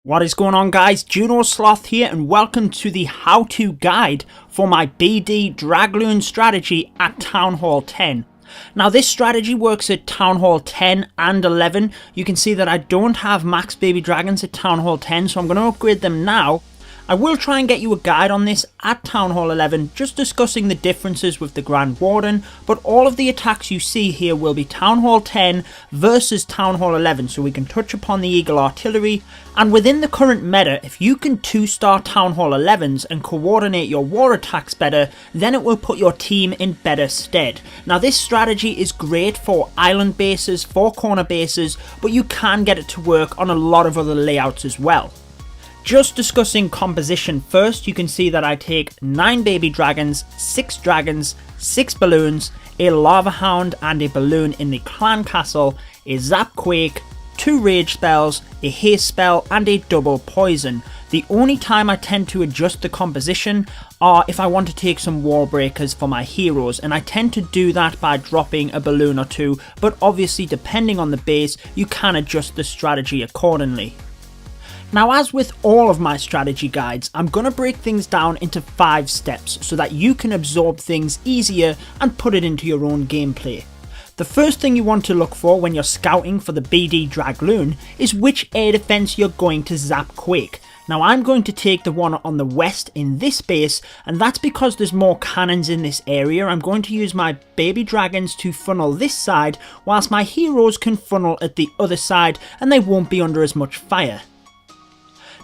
What is going on, guys? Juno Sloth here, and welcome to the how-to guide for my BD DragLoon strategy at Town Hall 10. Now this strategy works at Town Hall 10 and 11. You can see that I don't have max baby dragons at Town Hall 10, so I'm going to upgrade them now. I will try and get you a guide on this at Town Hall 11, just discussing the differences with the Grand Warden, but all of the attacks you see here will be Town Hall 10 versus Town Hall 11, so we can touch upon the Eagle Artillery. And within the current meta, if you can 2-star Town Hall 11s and coordinate your war attacks better, then it will put your team in better stead. Now this strategy is great for island bases, 4-corner bases, but you can get it to work on a lot of other layouts as well. Just discussing composition first, you can see that I take 9 baby dragons, 6 dragons, 6 balloons, a lava hound and a balloon in the clan castle, a zap quake, 2 rage spells, a haste spell and a double poison. The only time I tend to adjust the composition are if I want to take some wall breakers for my heroes, and I tend to do that by dropping a balloon or 2, but obviously depending on the base you can adjust the strategy accordingly. Now, as with all of my strategy guides, I'm going to break things down into 5 steps so that you can absorb things easier and put it into your own gameplay. The first thing you want to look for when you're scouting for the BD DragLoon is which air defense you're going to Zap Quake. Now I'm going to take the one on the west in this base, and that's because there's more cannons in this area. I'm going to use my baby dragons to funnel this side, whilst my heroes can funnel at the other side and they won't be under as much fire.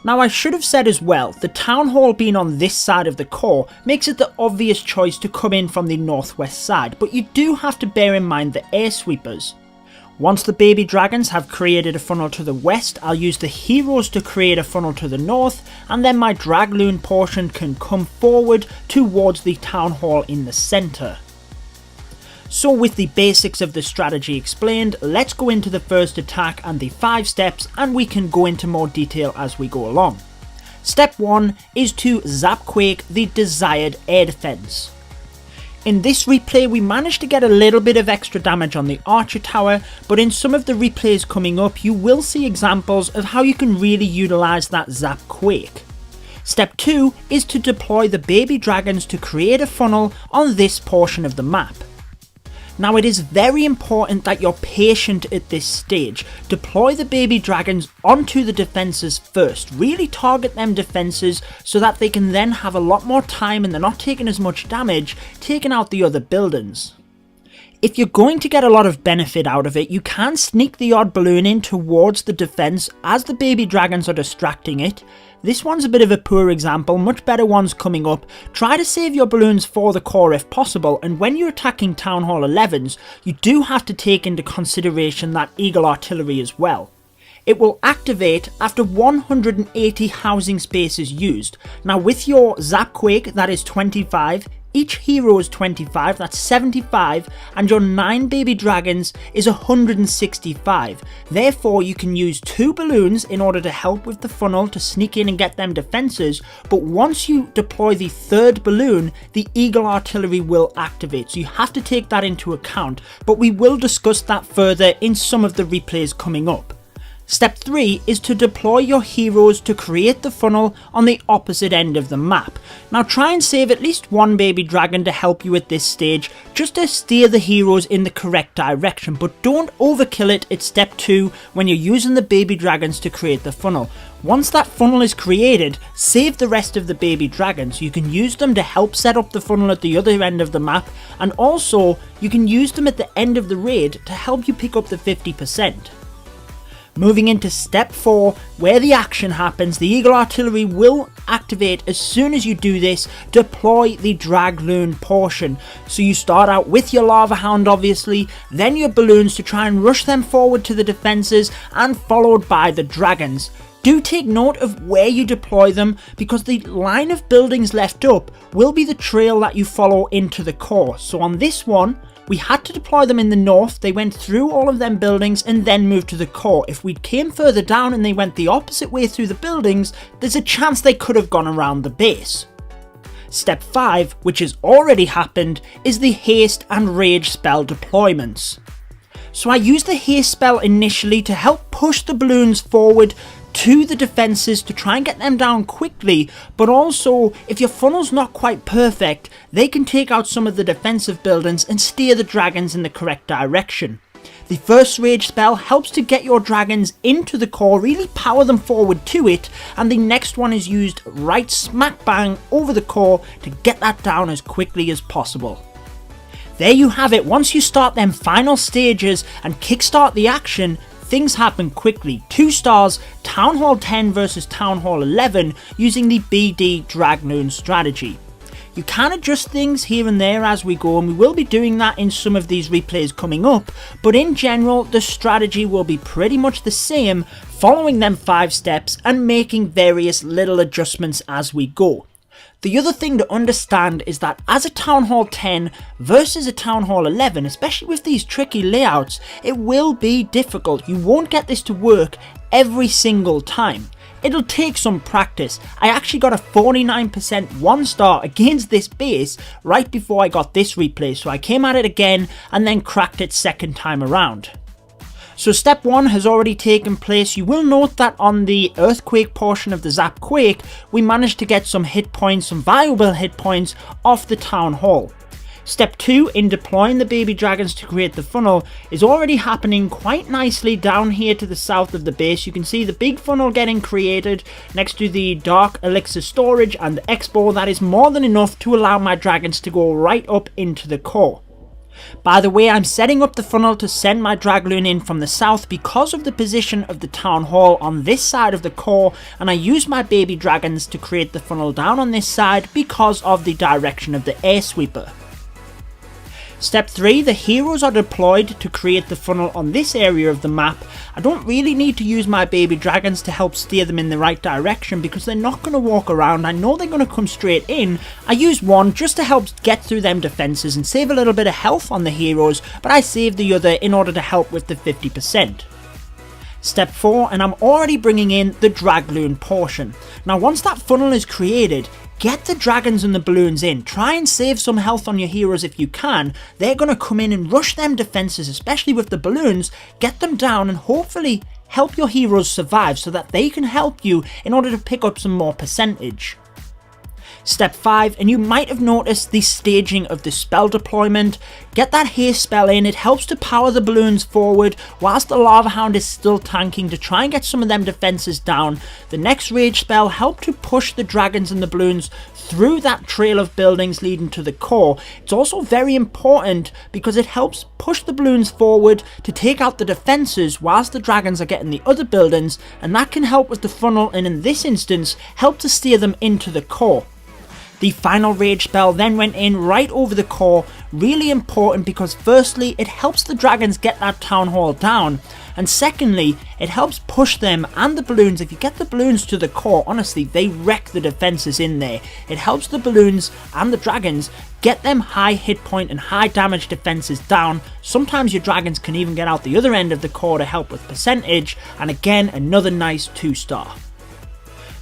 Now I should have said as well, the Town Hall being on this side of the core makes it the obvious choice to come in from the northwest side, but you do have to bear in mind the air sweepers. Once the baby dragons have created a funnel to the west, I'll use the heroes to create a funnel to the north, and then my DragLoon portion can come forward towards the Town Hall in the centre. So with the basics of the strategy explained, let's go into the first attack and the 5 steps, and we can go into more detail as we go along. Step 1 is to Zap Quake the desired air defense. In this replay we managed to get a little bit of extra damage on the archer tower, but in some of the replays coming up you will see examples of how you can really utilise that Zap Quake. Step 2 is to deploy the baby dragons to create a funnel on this portion of the map. Now it is very important that you're patient at this stage. Deploy the baby dragons onto the defences first. Really target them defences so that they can then have a lot more time and they're not taking as much damage, taking out the other buildings. If you're going to get a lot of benefit out of it, you can sneak the odd balloon in towards the defence as the baby dragons are distracting it. This one's a bit of a poor example, much better ones coming up. Try to save your balloons for the core if possible, and when you're attacking Town Hall 11s, you do have to take into consideration that Eagle Artillery as well. It will activate after 180 housing spaces used. Now with your Zap Quake, that is 25, each hero is 25, that's 75, and your 9 baby dragons is 165. Therefore you can use 2 balloons in order to help with the funnel to sneak in and get them defences, but once you deploy the 3rd balloon, the Eagle Artillery will activate, so you have to take that into account, but we will discuss that further in some of the replays coming up. Step 3 is to deploy your heroes to create the funnel on the opposite end of the map. Now try and save at least 1 baby dragon to help you at this stage, just to steer the heroes in the correct direction, but don't overkill it at step 2 when you're using the baby dragons to create the funnel. Once that funnel is created, save the rest of the baby dragons. You can use them to help set up the funnel at the other end of the map, and also you can use them at the end of the raid to help you pick up the 50%. Moving into step 4, where the action happens, the Eagle Artillery will activate as soon as you do this. Deploy the DragLoon portion. So you start out with your lava hound obviously, then your balloons to try and rush them forward to the defences, and followed by the dragons. Do take note of where you deploy them, because the line of buildings left up will be the trail that you follow into the core. So on this one, we had to deploy them in the north. They went through all of them buildings and then moved to the core. If we came further down and they went the opposite way through the buildings, there's a chance they could have gone around the base. Step 5, which has already happened, is the haste and rage spell deployments. So I used the haste spell initially to help push the balloons forward to the defences to try and get them down quickly, but also if your funnel's not quite perfect, they can take out some of the defensive buildings and steer the dragons in the correct direction. The first rage spell helps to get your dragons into the core, really power them forward to it, and the next one is used right smack bang over the core to get that down as quickly as possible. There you have it. Once you start them final stages and kickstart the action, things happen quickly. 2 stars, Town Hall 10 versus Town Hall 11 using the BD DragLoon strategy. You can adjust things here and there as we go, and we will be doing that in some of these replays coming up, but in general the strategy will be pretty much the same, following them 5 steps and making various little adjustments as we go. The other thing to understand is that as a Town Hall 10 versus a Town Hall 11, especially with these tricky layouts, it will be difficult. You won't get this to work every single time. It'll take some practice. I actually got a 49% 1-star against this base right before I got this replay, so I came at it again and then cracked it second time around. So step 1 has already taken place. You will note that on the earthquake portion of the Zap Quake, we managed to get some hit points, some valuable hit points off the Town Hall. Step 2 in deploying the baby dragons to create the funnel is already happening quite nicely down here to the south of the base. You can see the big funnel getting created next to the dark elixir storage and the expo. That is more than enough to allow my dragons to go right up into the core. By the way, I'm setting up the funnel to send my DragLoon in from the south because of the position of the Town Hall on this side of the core, and I use my baby dragons to create the funnel down on this side because of the direction of the air sweeper. Step 3, the heroes are deployed to create the funnel on this area of the map. I don't really need to use my baby dragons to help steer them in the right direction because they're not going to walk around. I know they're going to come straight in. I use one just to help get through them defences and save a little bit of health on the heroes, but I save the other in order to help with the 50%. Step 4, and I'm already bringing in the DragLoon portion. Now once that funnel is created, get the dragons and the balloons in. Try and save some health on your heroes if you can. They're going to come in and rush them defences, especially with the balloons. Get them down and hopefully help your heroes survive so that they can help you in order to pick up some more percentage. Step 5, and you might have noticed the staging of the spell deployment. Get that haste spell in. It helps to power the balloons forward whilst the Lava Hound is still tanking to try and get some of them defences down. The next rage spell helps to push the dragons and the balloons through that trail of buildings leading to the core. It's also very important because it helps push the balloons forward to take out the defences whilst the dragons are getting the other buildings, and that can help with the funnel and in this instance help to steer them into the core. The final rage spell then went in right over the core, really important because firstly it helps the dragons get that Town Hall down, and secondly it helps push them and the balloons. If you get the balloons to the core, honestly they wreck the defences in there. It helps the balloons and the dragons get them high hit point and high damage defences down. Sometimes your dragons can even get out the other end of the core to help with percentage, and again another nice 2-star.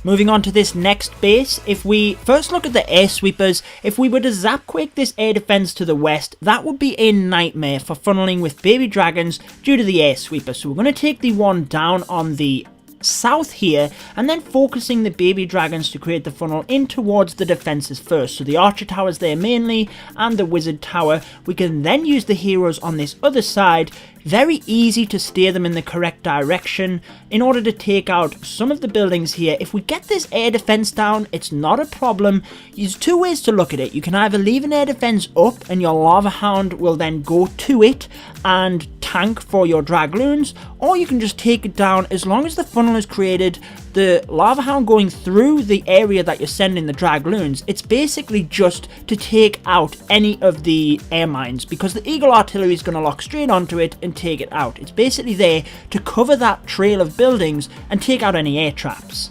Moving on to this next base, if we first look at the air sweepers, if we were to Zap Quake this air defense to the west, that would be a nightmare for funneling with baby dragons due to the air sweeper. So we're going to take the one down on the south here and then focusing the baby dragons to create the funnel in towards the defenses first. So the archer towers there mainly and the wizard tower. We can then use the heroes on this other side. Very easy to steer them in the correct direction in order to take out some of the buildings here. If we get this air defense down, it's not a problem. There's 2 ways to look at it. You can either leave an air defense up and your Lava Hound will then go to it and tank for your DragLoons, or you can just take it down. As long as the funnel is created, the Lava Hound going through the area that you're sending the DragLoons, it's basically just to take out any of the air mines because the Eagle Artillery is going to lock straight onto it and take it out. It's basically there to cover that trail of buildings and take out any air traps.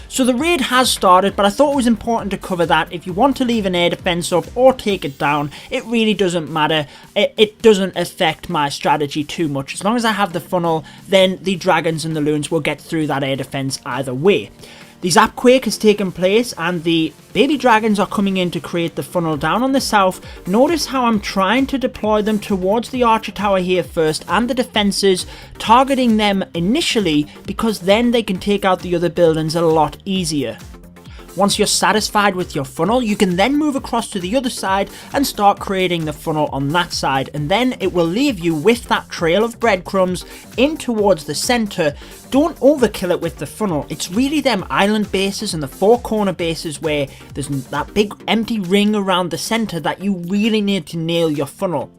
So the raid has started, but I thought it was important to cover that. If you want to leave an air defense up or take it down, it really doesn't matter. It doesn't affect my strategy too much. As long as I have the funnel, then the dragons and the loons will get through that air defense either way. The Zap Quake has taken place and the baby dragons are coming in to create the funnel down on the south. Notice how I'm trying to deploy them towards the archer tower here first and the defences, targeting them initially because then they can take out the other buildings a lot easier. Once you're satisfied with your funnel, you can then move across to the other side and start creating the funnel on that side, and then it will leave you with that trail of breadcrumbs in towards the centre. Don't overkill it with the funnel. It's really them island bases and the four corner bases where there's that big empty ring around the centre that you really need to nail your funnel.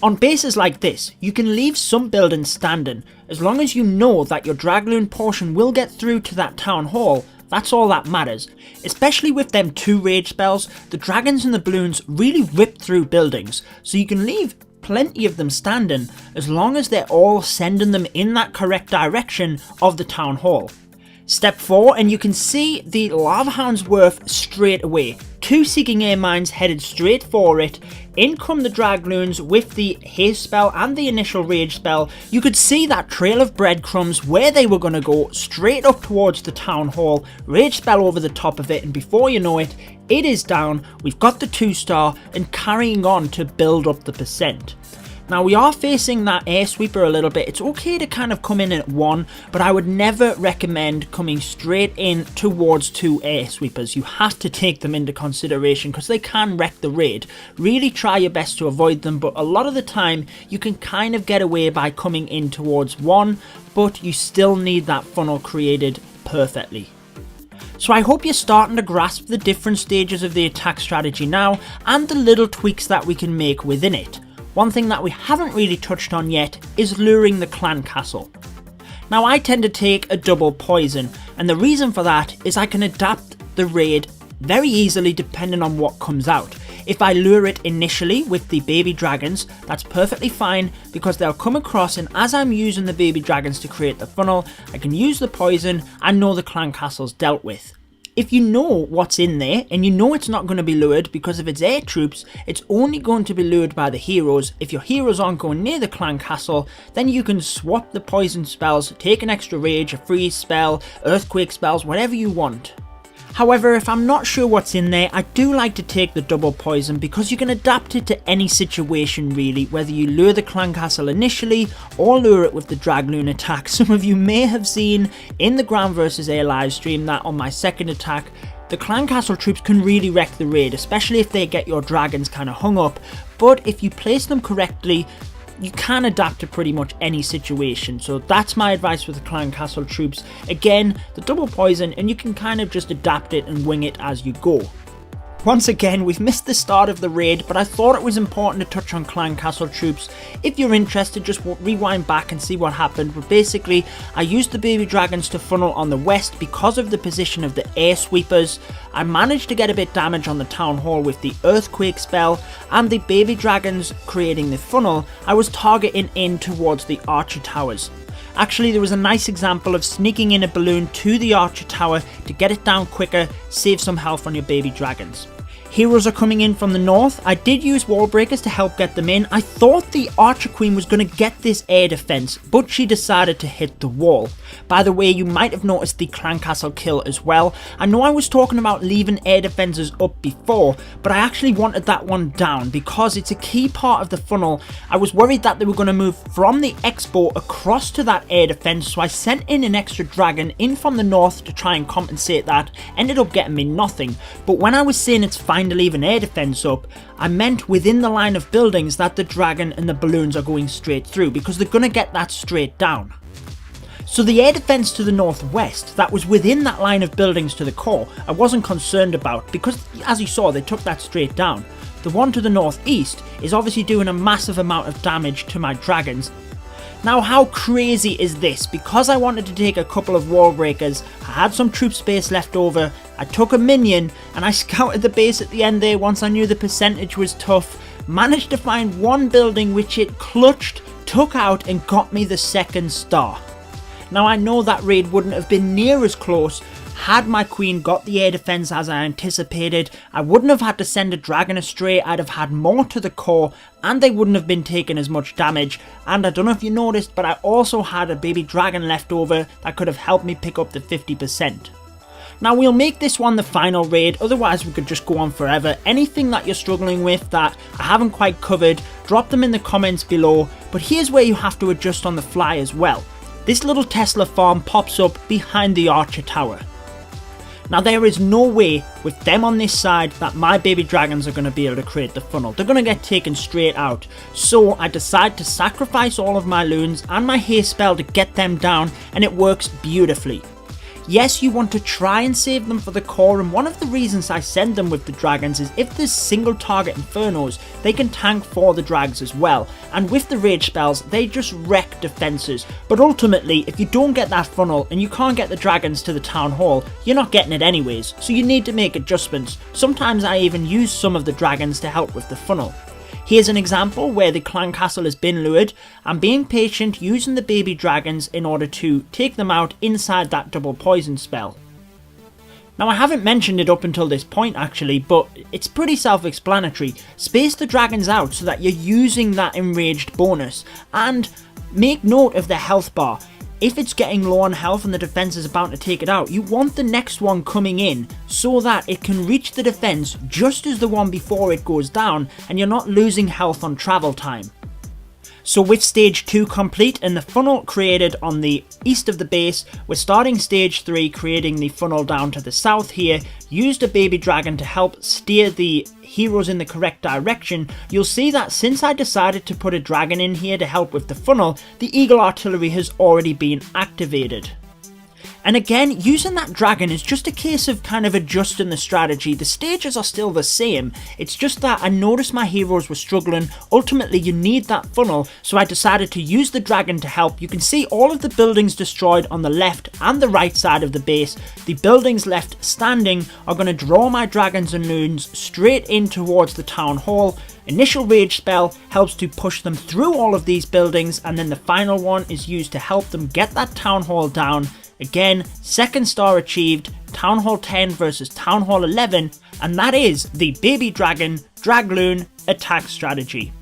On bases like this, you can leave some buildings standing, as long as you know that your DragLoon portion will get through to that town hall. That's all that matters. Especially with them 2 rage spells, the dragons and the balloons really rip through buildings, so you can leave plenty of them standing as long as they're all sending them in that correct direction of the town hall. Step 4, and you can see the lava hound's worth straight away. 2 seeking air mines headed straight for it. In come the DragLoons with the haste spell and the initial rage spell. You could see that trail of breadcrumbs where they were going to go, straight up towards the town hall. Rage spell over the top of it, and before you know it, it is down. We've got the 2-star and carrying on to build up the percent. Now we are facing that air sweeper a little bit. It's okay to kind of come in at 1, but I would never recommend coming straight in towards 2 air sweepers. You have to take them into consideration because they can wreck the raid. Really try your best to avoid them, but a lot of the time you can kind of get away by coming in towards 1, but you still need that funnel created perfectly. So I hope you're starting to grasp the different stages of the attack strategy now and the little tweaks that we can make within it. One thing that we haven't really touched on yet is luring the clan castle. Now I tend to take a double poison, and the reason for that is I can adapt the raid very easily depending on what comes out. If I lure it initially with the baby dragons, that's perfectly fine because they'll come across, and as I'm using the baby dragons to create the funnel, I can use the poison and know the clan castle's dealt with. If you know what's in there, and you know it's not going to be lured because if it's air troops, it's only going to be lured by the heroes. If your heroes aren't going near the clan castle, then you can swap the poison spells, take an extra rage, a freeze spell, earthquake spells, whatever you want. However, if I'm not sure what's in there, I do like to take the double poison because you can adapt it to any situation really, whether you lure the clan castle initially or lure it with the DragLoon attack. Some of you may have seen in the ground versus air live stream that on my second attack, the clan castle troops can really wreck the raid, especially if they get your dragons kind of hung up, but if you place them correctly, you can adapt to pretty much any situation. So that's my advice with the clan castle troops. Again, the double poison, and you can kind of just adapt it and wing it as you go. Once again, we've missed the start of the raid, but I thought it was important to touch on clan castle troops. If you're interested, just rewind back and see what happened. But basically, I used the baby dragons to funnel on the west because of the position of the air sweepers. I managed to get a bit damage on the town hall with the earthquake spell, and the baby dragons creating the funnel, I was targeting in towards the archer towers. Actually, there was a nice example of sneaking in a balloon to the archer tower to get it down quicker, save some health on your baby dragons. Heroes are coming in from the north. I did use wall breakers to help get them in. I thought the Archer Queen was going to get this air defense, but she decided to hit the wall. By the way, you might have noticed the clan castle kill as well. I know I was talking about leaving air defenses up before, but I actually wanted that one down because it's a key part of the funnel. I was worried that they were going to move from the expo across to that air defense, so I sent in an extra dragon in from the north to try and compensate that. Ended up getting me nothing, but when I was saying it's fine to leave an air defense up, I meant within the line of buildings that the dragon and the balloons are going straight through, because they're going to get that straight down. So the air defense to the northwest that was within that line of buildings to the core, I wasn't concerned about because as you saw, they took that straight down. The one to the northeast is obviously doing a massive amount of damage to my dragons. Now how crazy is this? Because I wanted to take a couple of wall breakers, I had some troop space left over, I took a minion and I scouted the base at the end there once I knew the percentage was tough, managed to find one building which it clutched, took out and got me the 2nd star. Now I know that raid wouldn't have been near as close had my queen got the air defense as I anticipated, I wouldn't have had to send a dragon astray, I'd have had more to the core, and they wouldn't have been taking as much damage. And I don't know if you noticed, but I also had a baby dragon left over that could have helped me pick up the 50%. Now we'll make this one the final raid, otherwise we could just go on forever. Anything that you're struggling with that I haven't quite covered, drop them in the comments below, but here's where you have to adjust on the fly as well. This little Tesla farm pops up behind the Archer Tower. Now there is no way with them on this side that my baby dragons are going to be able to create the funnel. They're going to get taken straight out. So I decide to sacrifice all of my loons and my haste spell to get them down, and it works beautifully. Yes, you want to try and save them for the core, and one of the reasons I send them with the dragons is if there's single target infernos, they can tank for the drags as well, and with the rage spells, they just wreck defenses. But ultimately, if you don't get that funnel and you can't get the dragons to the town hall, you're not getting it anyways, so you need to make adjustments. Sometimes I even use some of the dragons to help with the funnel. Here's an example where the clan castle has been lured. I'm being patient using the baby dragons in order to take them out inside that double poison spell. Now I haven't mentioned it up until this point actually, but it's pretty self-explanatory. Space the dragons out so that you're using that enraged bonus, and make note of the health bar. If it's getting low on health and the defense is about to take it out, you want the next one coming in so that it can reach the defense just as the one before it goes down, and you're not losing health on travel time. So with stage 2 complete and the funnel created on the east of the base, we're starting stage 3, creating the funnel down to the south here. Used a baby dragon to help steer the heroes in the correct direction. You'll see that since I decided to put a dragon in here to help with the funnel, the eagle artillery has already been activated. And again, using that dragon is just a case of kind of adjusting the strategy. The stages are still the same, it's just that I noticed my heroes were struggling. Ultimately you need that funnel, so I decided to use the dragon to help. You can see all of the buildings destroyed on the left and the right side of the base. The buildings left standing are going to draw my dragons and loons straight in towards the town hall. Initial rage spell helps to push them through all of these buildings, and then the final one is used to help them get that town hall down. Again, second star achieved, Town Hall 10 versus Town Hall 11, and that is the Baby Dragon DragLoon attack strategy.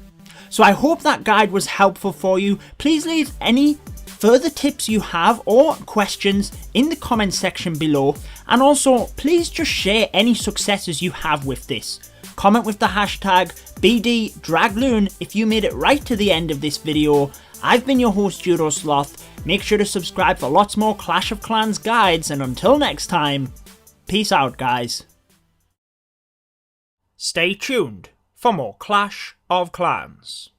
So I hope that guide was helpful for you. Please leave any further tips you have or questions in the comment section below, and also please just share any successes you have with this. Comment with the hashtag BD DragLoon if you made it right to the end of this video. I've been your host Utilise. Make sure to subscribe for lots more Clash of Clans guides, and until next time, peace out guys. Stay tuned for more Clash of Clans.